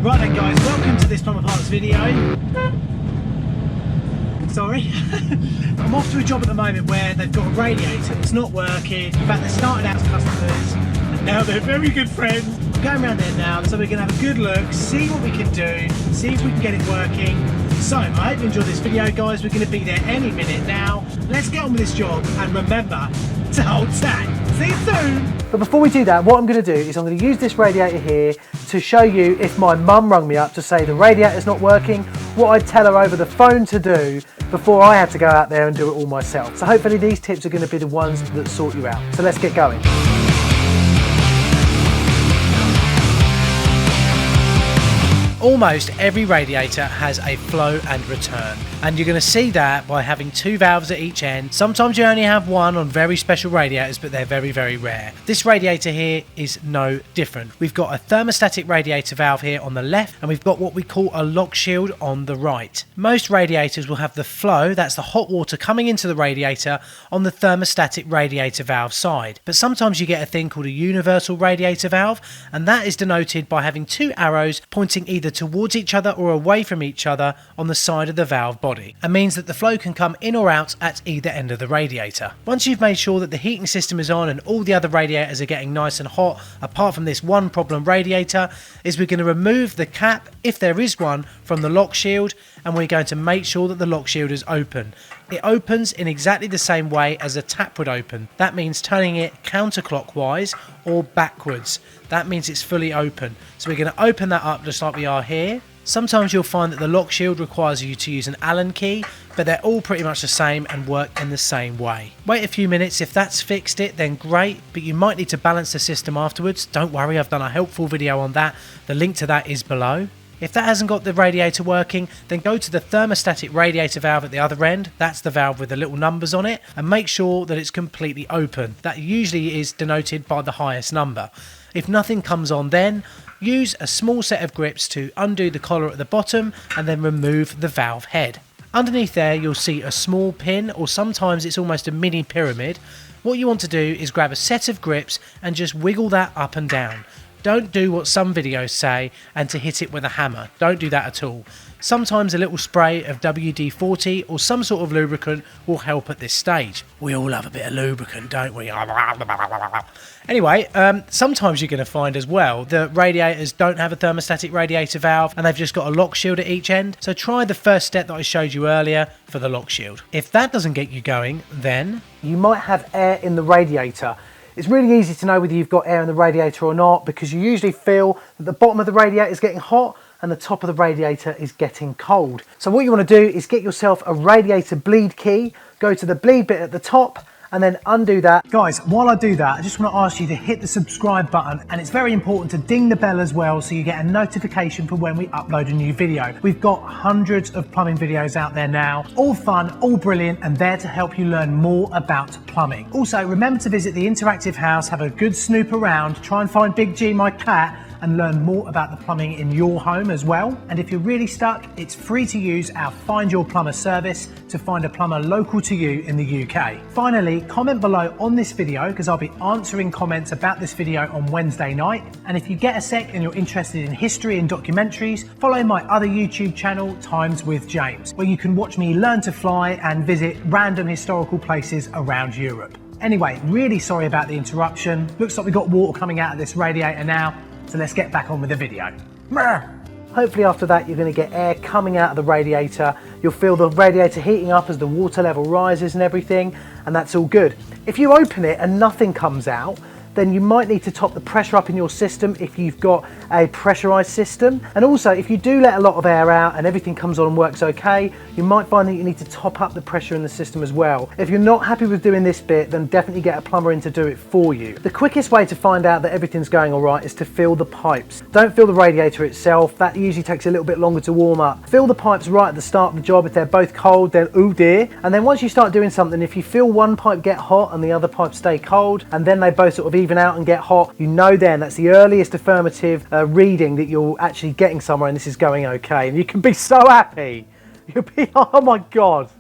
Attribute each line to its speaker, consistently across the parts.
Speaker 1: Right then guys, welcome to this Plumber Parts video. Sorry. I'm off to a job at the moment where they've got a radiator that's not working. In fact, they started out as customers and now they're very good friends. I'm going around there now, so we're going to have a good look, see what we can do, see if we can get it working. So, I hope you enjoyed this video guys. We're going to be there any minute now. Let's get on with this job and remember to hold tight. See you soon. But before we do that, what I'm going to do is I'm going to use this radiator here to show you if my mum rung me up to say the radiator's not working, what I'd tell her over the phone to do before I had to go out there and do it all myself. So hopefully these tips are going to be the ones that sort you out. So let's get going. Almost every radiator has a flow and return, and you're going to see that by having two valves at each end. Sometimes you only have one on very special radiators, but they're very, very rare. This radiator here is no different. We've got a thermostatic radiator valve here on the left, and we've got what we call a lock shield on the right. Most radiators will have the flow, that's the hot water coming into the radiator, on the thermostatic radiator valve side. But sometimes you get a thing called a universal radiator valve, and that is denoted by having two arrows pointing either towards each other or away from each other on the side of the valve body, and means that the flow can come in or out at either end of the radiator. Once you've made sure that the heating system is on and all the other radiators are getting nice and hot, apart from this one problem radiator, is we're going to remove the cap, if there is one, from the lock shield, and we're going to make sure that the lock shield is open. It opens in exactly the same way as a tap would open. That means turning it counterclockwise or backwards. That means it's fully open. So we're going to open that up just like we are here. Sometimes you'll find that the lock shield requires you to use an Allen key, but they're all pretty much the same and work in the same way. Wait a few minutes. If that's fixed it, then great, but you might need to balance the system afterwards. Don't worry, I've done a helpful video on that. The link to that is below. If that hasn't got the radiator working, then go to the thermostatic radiator valve at the other end. That's the valve with the little numbers on it, and make sure that it's completely open. That usually is denoted by the highest number. If nothing comes on, then use a small set of grips to undo the collar at the bottom and then remove the valve head. Underneath there you'll see a small pin, or sometimes it's almost a mini pyramid. What you want to do is grab a set of grips and just wiggle that up and down. Don't do what some videos say and to hit it with a hammer. Don't do that at all. Sometimes a little spray of WD-40 or some sort of lubricant will help at this stage. We all love a bit of lubricant, don't we? Anyway, sometimes you're going to find as well that radiators don't have a thermostatic radiator valve and they've just got a lock shield at each end. So try the first step that I showed you earlier for the lock shield. If that doesn't get you going, then you might have air in the radiator. It's really easy to know whether you've got air in the radiator or not, because you usually feel that the bottom of the radiator is getting hot and the top of the radiator is getting cold. So what you want to do is get yourself a radiator bleed key, go to the bleed bit at the top and then undo that. Guys, while I do that, I just want to ask you to hit the subscribe button, and it's very important to ding the bell as well so you get a notification for when we upload a new video. We've got hundreds of plumbing videos out there now, all fun, all brilliant, and there to help you learn more about plumbing. Also, remember to visit the interactive house, have a good snoop around, try and find Big G, my cat, and learn more about the plumbing in your home as well. And if you're really stuck, it's free to use our Find Your Plumber service to find a plumber local to you in the UK. Finally, comment below on this video, because I'll be answering comments about this video on Wednesday night. And if you get a sec and you're interested in history and documentaries, follow my other YouTube channel, Times with James, where you can watch me learn to fly and visit random historical places around Europe. Anyway, really sorry about the interruption. Looks like we've got water coming out of this radiator now. So let's get back on with the video. Hopefully after that you're going to get air coming out of the radiator. You'll feel the radiator heating up as the water level rises and everything, and that's all good. If you open it and nothing comes out, then you might need to top the pressure up in your system if you've got a pressurized system. And also, if you do let a lot of air out and everything comes on and works okay, you might find that you need to top up the pressure in the system as well. If you're not happy with doing this bit, then definitely get a plumber in to do it for you. The quickest way to find out that everything's going all right is to fill the pipes. Don't fill the radiator itself. That usually takes a little bit longer to warm up. Fill the pipes right at the start of the job. If they're both cold, then ooh dear. And then once you start doing something, if you feel one pipe get hot and the other pipe stay cold, and then they both sort of even out and get hot, you know then that's the earliest affirmative reading that you're actually getting somewhere and this is going okay, and you can be so happy. You'll be, oh my god,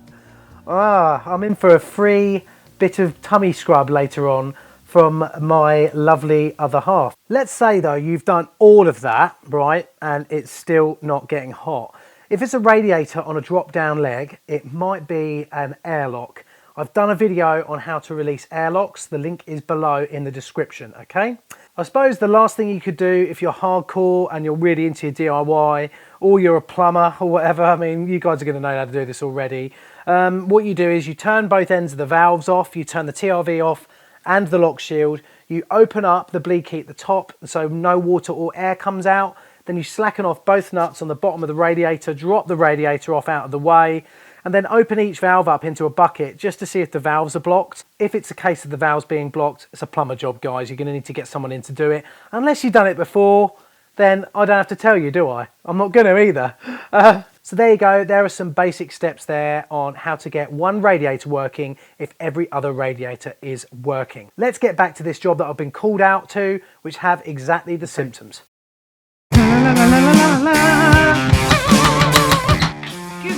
Speaker 1: I'm in for a free bit of tummy scrub later on from my lovely other half. Let's say though you've done all of that, right, and it's still not getting hot. If it's a radiator on a drop down leg, it might be an airlock. I've done a video on how to release airlocks. The link is below in the description, okay? I suppose the last thing you could do if you're hardcore and you're really into your DIY, or you're a plumber or whatever, I mean, you guys are gonna know how to do this already. What you do is you turn both ends of the valves off, you turn the TRV off and the lock shield, you open up the bleed key at the top so no water or air comes out, then you slacken off both nuts on the bottom of the radiator, drop the radiator off out of the way, and then open each valve up into a bucket just to see if the valves are blocked. If it's a case of the valves being blocked, it's a plumber job, guys. You're going to need to get someone in to do it. Unless you've done it before, then I don't have to tell you, do I? I'm not going to either. So there you go. There are some basic steps there on how to get one radiator working if every other radiator is working. Let's get back to this job that I've been called out to, which have exactly the symptoms.
Speaker 2: Good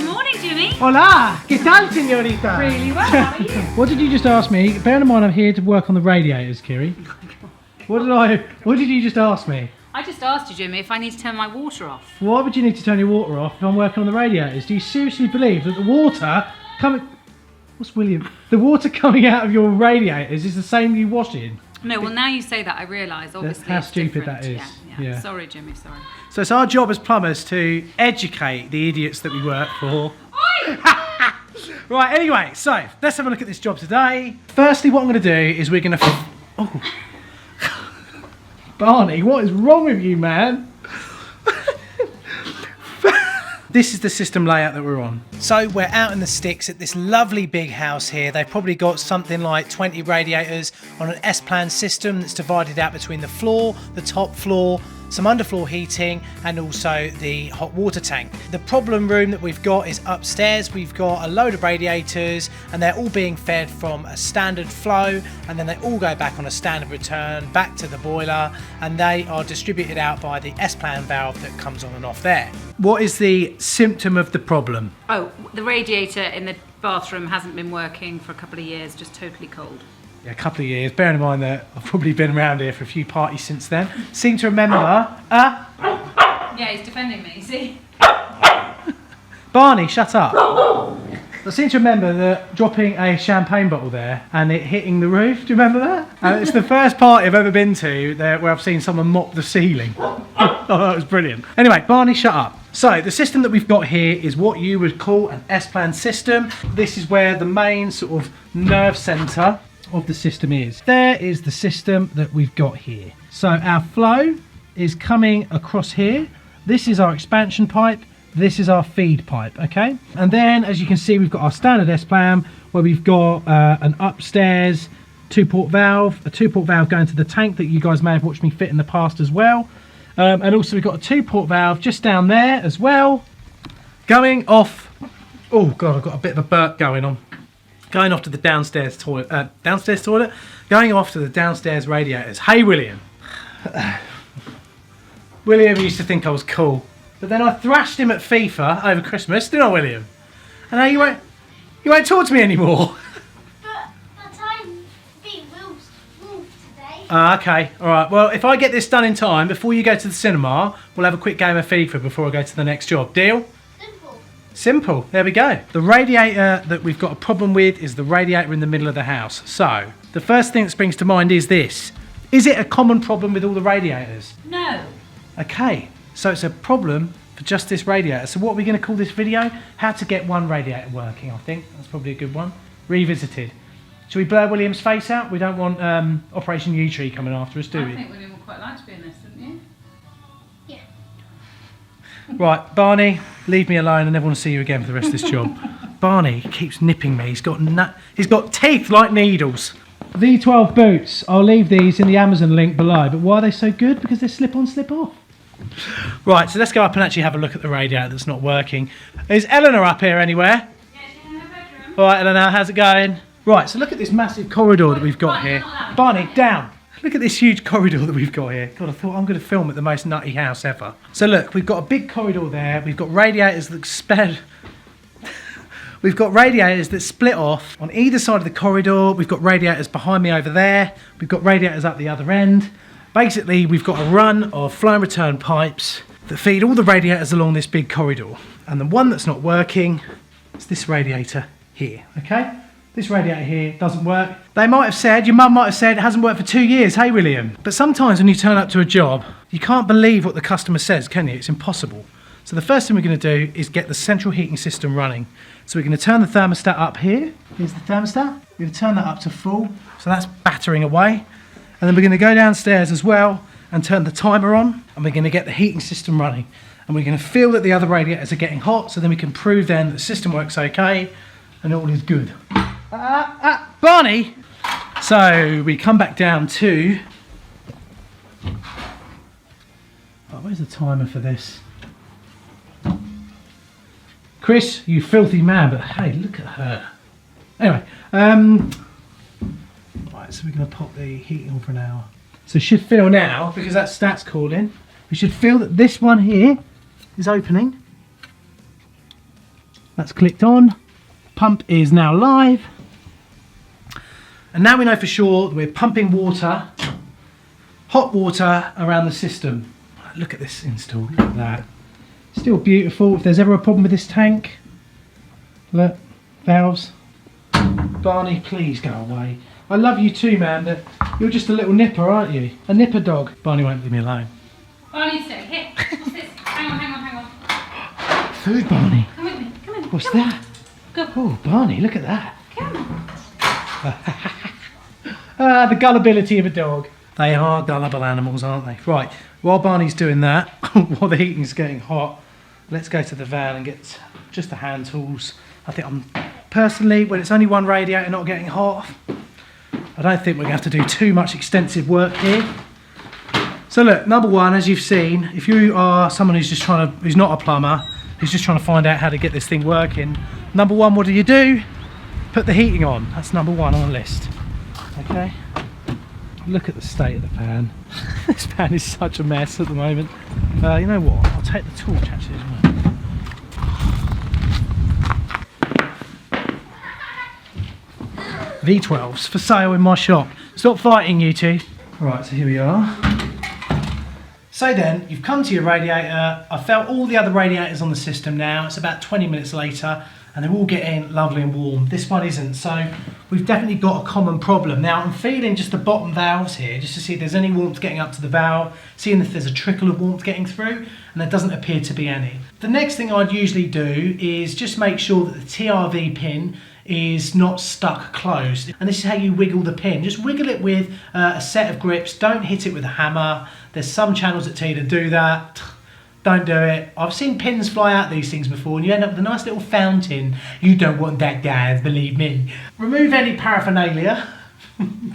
Speaker 2: morning, Jimmy.
Speaker 1: Hola, ¿qué tal, señorita?
Speaker 2: Really well, how are you?
Speaker 1: What did you just ask me? Bear in mind I'm here to work on the radiators, Kiri. What did you just ask me?
Speaker 2: I just asked you, Jimmy, if I need to turn my water off.
Speaker 1: Why would you need to turn your water off if I'm working on the radiators? Do you seriously believe that the water coming... What's William? The water coming out of your radiators is the same you wash in?
Speaker 2: No, well now you say that, I realise obviously
Speaker 1: how
Speaker 2: it's
Speaker 1: stupid
Speaker 2: different.
Speaker 1: that is. Yeah.
Speaker 2: Sorry, Jimmy, sorry.
Speaker 1: So it's our job as plumbers to educate the idiots that we work for. Right, anyway, so let's have a look at this job today. Firstly, what I'm going to do is we're going to... Oh. Barney, what is wrong with you, man? This is the system layout that we're on. So we're out in the sticks at this lovely big house here. They've probably got something like 20 radiators on an S-plan system that's divided out between the floor, the top floor, some underfloor heating and also the hot water tank. The problem room that we've got is upstairs. We've got a load of radiators and they're all being fed from a standard flow, and then they all go back on a standard return back to the boiler, and they are distributed out by the S-plan valve that comes on and off there. What is the symptom of the problem?
Speaker 2: Oh, the radiator in the bathroom hasn't been working for a couple of years, just totally cold.
Speaker 1: Yeah, a couple of years, bearing in mind that I've probably been around here for a few parties since then. Seem to remember...
Speaker 2: Yeah, he's defending me, see?
Speaker 1: Barney, shut up. I seem to remember that dropping a champagne bottle there and it hitting the roof. Do you remember that? It's the first party I've ever been to where I've seen someone mop the ceiling. Oh, that was brilliant. Anyway, Barney, shut up. So the system that we've got here is what you would call an S-plan system. This is where the main sort of nerve centre of the system is. There is the system that we've got here. So our flow is coming across here. This is our expansion pipe. This is our feed pipe, okay? And then, as you can see, we've got our standard S-plan where we've got an upstairs 2-port valve, a 2-port valve going to the tank that you guys may have watched me fit in the past as well. And also we've got a 2-port valve just down there as well, going off. Oh God, I've got a bit of a burp going on. Going off to the downstairs toilet, going off to the downstairs radiators. Hey, William. William used to think I was cool, but then I thrashed him at FIFA over Christmas, didn't I, William? And now you won't talk to me anymore.
Speaker 3: But I'm being wolf today.
Speaker 1: Okay, all right. Well, if I get this done in time before you go to the cinema, we'll have a quick game of FIFA before I go to the next job. Deal? Simple, there we go. The radiator that we've got a problem with is the radiator in the middle of the house. So, the first thing that springs to mind is this. Is it a common problem with all the radiators?
Speaker 2: No.
Speaker 1: Okay, so it's a problem for just this radiator. So what are we going to call this video? How to get one radiator working, I think. That's probably a good one. Revisited. Shall we blur William's face out? We don't want Operation U-Tree coming after us, do we?
Speaker 2: I think William would quite like to be in this, wouldn't you?
Speaker 3: Yeah.
Speaker 1: Right, Barney, leave me alone. I never want to see you again for the rest of this job. Barney keeps nipping me. He's got teeth like needles. V12 boots. I'll leave these in the Amazon link below. But why are they so good? Because they're slip on, slip off. Right, so let's go up and actually have a look at the radiator that's not working. Is Eleanor up here anywhere?
Speaker 2: Yeah, she's in her bedroom.
Speaker 1: All right, Eleanor, how's it going? Right, so look at this massive corridor that we've got here. Barney, down. Look at this huge corridor that we've got here. God, I thought I'm going to film at the most nutty house ever. So look, we've got a big corridor there. We've got radiators that spread We've got radiators that split off on either side of the corridor. We've got radiators behind me over there. We've got radiators up the other end. Basically, we've got a run of flow and return pipes that feed all the radiators along this big corridor. And the one that's not working is this radiator here, okay? This radiator here doesn't work. They might have said, your mum might have said, it hasn't worked for 2 years, hey William? But sometimes when you turn up to a job, you can't believe what the customer says, can you? It's impossible. So the first thing we're going to do is get the central heating system running. So we're going to turn the thermostat up here. Here's the thermostat. We're going to turn that up to full. So that's battering away. And then we're going to go downstairs as well and turn the timer on. And we're going to get the heating system running. And we're going to feel that the other radiators are getting hot. So then we can prove then that the system works okay and all is good. Barney! So we come back down to... Oh, where's the timer for this? Chris, you filthy man, but hey, look at her. Anyway, right, so we're going to pop the heating on for an hour. So it should feel now, because that stat's calling, we should feel that this one here is opening. That's clicked on. Pump is now live. And now we know for sure that we're pumping water, hot water, around the system. Look at this install, look at that. Still beautiful. If there's ever a problem with this tank, look, valves. Barney, please go away. I love you too, man, but you're just a little nipper, aren't you? A nipper dog. Barney won't leave me alone.
Speaker 2: Barney, stay. Here. What's this? Hang on.
Speaker 1: Food, Barney.
Speaker 2: Come with me. Come in.
Speaker 1: What's that?
Speaker 2: Go.
Speaker 1: Oh, Barney, look at that.
Speaker 2: Come.
Speaker 1: The gullibility of a dog. They are gullible animals, aren't they? Right, while Barney's doing that, while the heating's getting hot, let's go to the van and get just the hand tools. I think personally, when it's only one radiator not getting hot, I don't think we're going to have to do too much extensive work here. So look, number one, as you've seen, if you are someone who's not a plumber, who's just trying to find out how to get this thing working, number one, what do? Put the heating on. That's number one on the list. Okay. Look at the state of the pan. This pan is such a mess at the moment. You know what? I'll take the torch actually as well. V12s for sale in my shop. Stop fighting, you two. Right, so here we are. So then, you've come to your radiator. I've felt all the other radiators on the system now. It's about 20 minutes later, and they're all getting lovely and warm. This one isn't, so we've definitely got a common problem. Now, I'm feeling just the bottom valves here, just to see if there's any warmth getting up to the valve, seeing if there's a trickle of warmth getting through, and there doesn't appear to be any. The next thing I'd usually do is just make sure that the TRV pin is not stuck closed. And this is how you wiggle the pin. Just wiggle it with a set of grips. Don't hit it with a hammer. There's some channels that tell you to do that. Don't do it. I've seen pins fly out these things before and you end up with a nice little fountain. You don't want that, guys, believe me. Remove any paraphernalia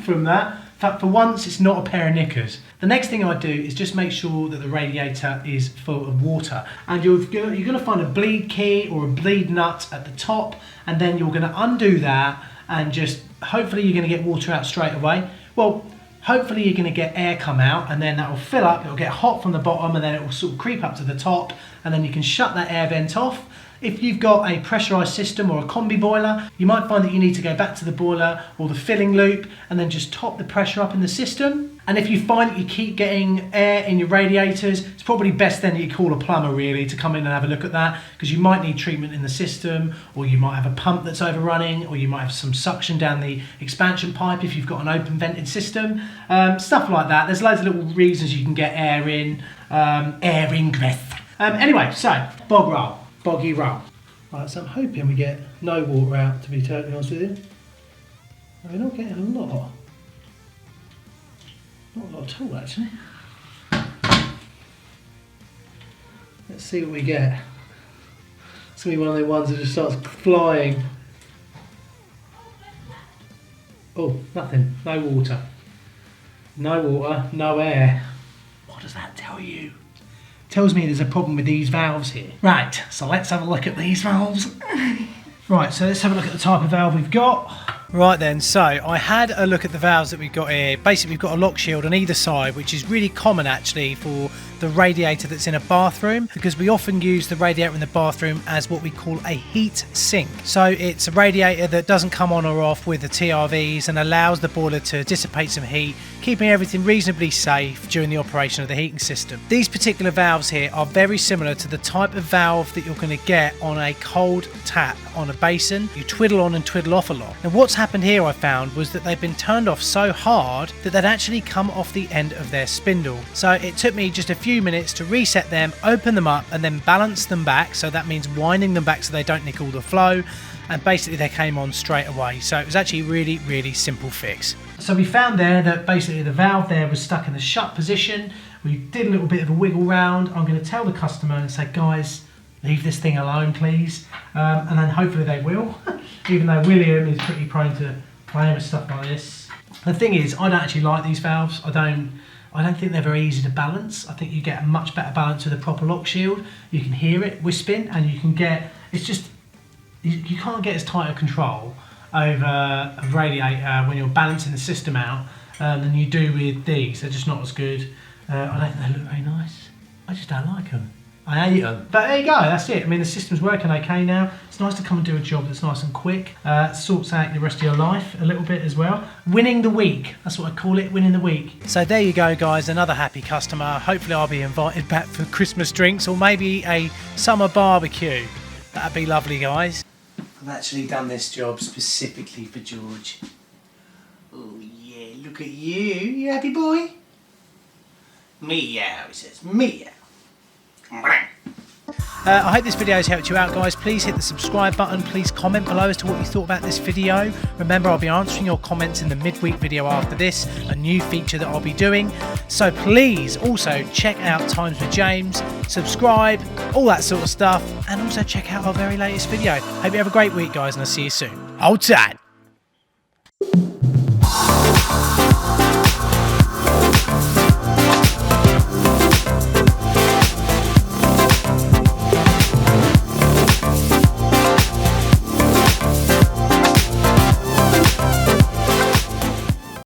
Speaker 1: from that. In fact, for once, it's not a pair of knickers. The next thing I do is just make sure that the radiator is full of water. And you're going to find a bleed key or a bleed nut at the top, and then you're going to undo that and just, hopefully you're going to get water out straight away. Well, hopefully you're going to get air come out, and then that will fill up, it'll get hot from the bottom, and then it will sort of creep up to the top, and then you can shut that air vent off. If you've got a pressurised system or a combi boiler, you might find that you need to go back to the boiler or the filling loop and then just top the pressure up in the system. And if you find that you keep getting air in your radiators, it's probably best then that you call a plumber really to come in and have a look at that, because you might need treatment in the system, or you might have a pump that's overrunning, or you might have some suction down the expansion pipe if you've got an open vented system, stuff like that. There's loads of little reasons you can get air in, air ingress. Anyway, so boggy roll. Right, so I'm hoping we get no water out, to be totally honest with you. We're not getting a lot. Not a lot at all, actually. Let's see what we get. It's going to be one of the ones that just starts flying. Oh, nothing. No water. No water, no air. What does that tell you? Tells me there's a problem with these valves here. Right, so let's have a look at these valves. Right, so let's have a look at the type of valve we've got. Right then, so I had a look at the valves that we've got here. Basically, we've got a lock shield on either side, which is really common actually for the radiator that's in a bathroom, because we often use the radiator in the bathroom as what we call a heat sink. So it's a radiator that doesn't come on or off with the TRVs and allows the boiler to dissipate some heat, keeping everything reasonably safe during the operation of the heating system. These particular valves here are very similar to the type of valve that you're going to get on a cold tap on a basin. You twiddle on and twiddle off a lot. Now what's happened here, I found, was that they've been turned off so hard that they'd actually come off the end of their spindle. So it took me just a few minutes to reset them, open them up and then balance them back. So that means winding them back so they don't nick all the flow, and basically they came on straight away. So it was actually a really simple fix. So we found there that basically the valve there was stuck in the shut position. We did a little bit of a wiggle round. I'm going to tell the customer and say, guys, leave this thing alone please, and then hopefully they will, even though William is pretty prone to playing with stuff like this. The thing is, I don't actually like these valves. I don't think they're very easy to balance. I think you get a much better balance with a proper lock shield. You can hear it wisping, and you can get, it's just, you can't get as tight a control over a radiator when you're balancing the system out than you do with these. They're just not as good. I don't think they look very nice. I just don't like them. I hate them. But there you go, that's it. I mean, the system's working okay now. It's nice to come and do a job that's nice and quick. Sorts out the rest of your life a little bit as well. Winning the week, that's what I call it, winning the week. So there you go, guys, another happy customer. Hopefully I'll be invited back for Christmas drinks or maybe a summer barbecue. That'd be lovely, guys. I've actually done this job specifically for George. Oh yeah, look at you. You happy boy? Meow, he says, meow. I hope this video has helped you out, guys. Please hit the subscribe button. Please comment below as to what you thought about this video. Remember, I'll be answering your comments in the midweek video after this, a new feature that I'll be doing. So please also check out Times with James, subscribe, all that sort of stuff, and also check out our very latest video. Hope you have a great week, guys, and I'll see you soon. Hold tight.